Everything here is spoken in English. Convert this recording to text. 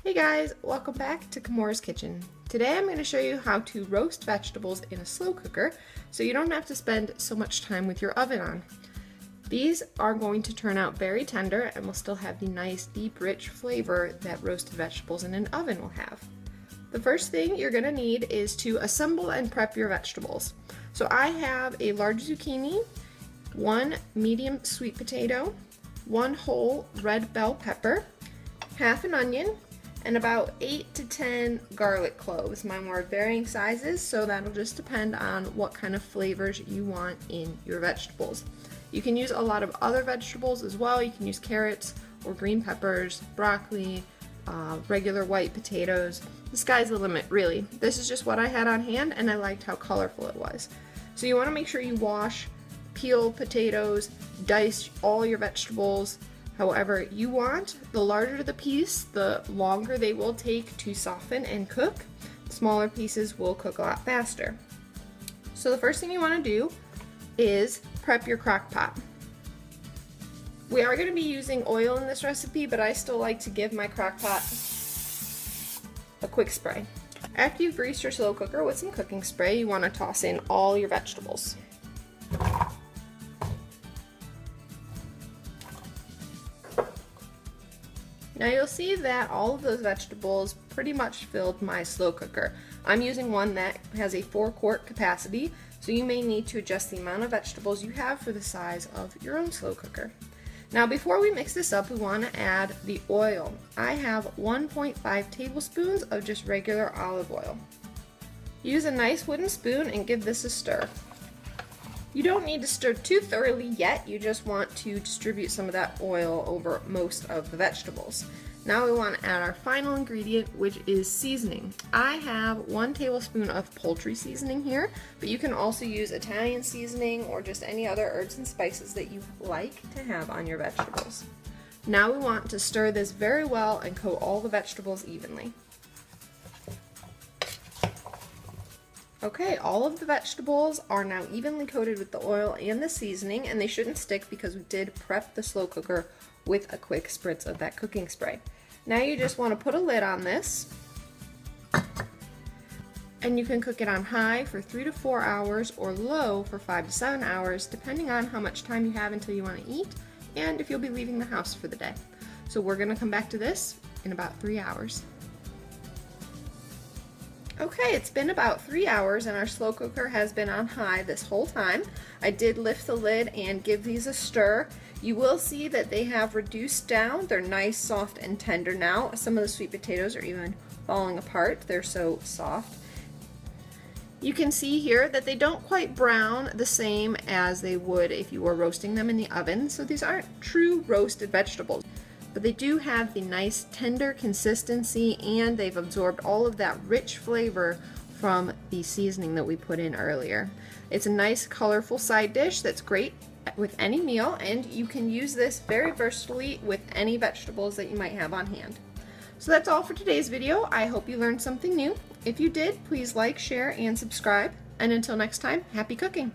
Hey guys, welcome back to Kamora's Kitchen. Today I'm going to show you how to roast vegetables in a slow cooker so you don't have to spend so much time with your oven on. These are going to turn out very tender and will still have the nice deep rich flavor that roasted vegetables in an oven will have. The first thing you're going to need is to assemble and prep your vegetables. So I have a large zucchini, one medium sweet potato, one whole red bell pepper, half an onion, and about 8 to 10 garlic cloves. Mine were varying sizes, so that'll just depend on what kind of flavors you want in your vegetables. You can use a lot of other vegetables as well. You can use carrots or green peppers, broccoli, regular white potatoes. The sky's the limit, really. This is just what I had on hand, and I liked how colorful it was. So you want to make sure you wash, peel potatoes, dice all your vegetables however you want. The larger the piece, the longer they will take to soften and cook. Smaller pieces will cook a lot faster. So the first thing you want to do is prep your crock pot. We are going to be using oil in this recipe, but I still like to give my crock pot a quick spray. After you've greased your slow cooker with some cooking spray, you want to toss in all your vegetables. Now you'll see that all of those vegetables pretty much filled my slow cooker. I'm using one that has a 4-quart capacity, so you may need to adjust the amount of vegetables you have for the size of your own slow cooker. Now before we mix this up, we want to add the oil. I have 1.5 tablespoons of just regular olive oil. Use a nice wooden spoon and give this a stir. You don't need to stir too thoroughly yet, you just want to distribute some of that oil over most of the vegetables. Now we want to add our final ingredient, which is seasoning. I have 1 tablespoon of poultry seasoning here, but you can also use Italian seasoning or just any other herbs and spices that you like to have on your vegetables. Now we want to stir this very well and coat all the vegetables evenly. Okay, all of the vegetables are now evenly coated with the oil and the seasoning, and they shouldn't stick because we did prep the slow cooker with a quick spritz of that cooking spray. Now you just want to put a lid on this, and you can cook it on high for 3 to 4 hours or low for 5 to 7 hours, depending on how much time you have until you want to eat and if you'll be leaving the house for the day. So we're going to come back to this in about 3 hours. Okay, it's been about 3 hours and our slow cooker has been on high this whole time. I did lift the lid and give these a stir. You will see that they have reduced down. They're nice, soft, and tender now. Some of the sweet potatoes are even falling apart. They're so soft. You can see here that they don't quite brown the same as they would if you were roasting them in the oven. So these aren't true roasted vegetables, but they do have the nice tender consistency and they've absorbed all of that rich flavor from the seasoning that we put in earlier. It's a nice colorful side dish that's great with any meal, and you can use this very versatilely with any vegetables that you might have on hand. So that's all for today's video. I hope you learned something new. If you did, please like, share, and subscribe. And until next time, happy cooking!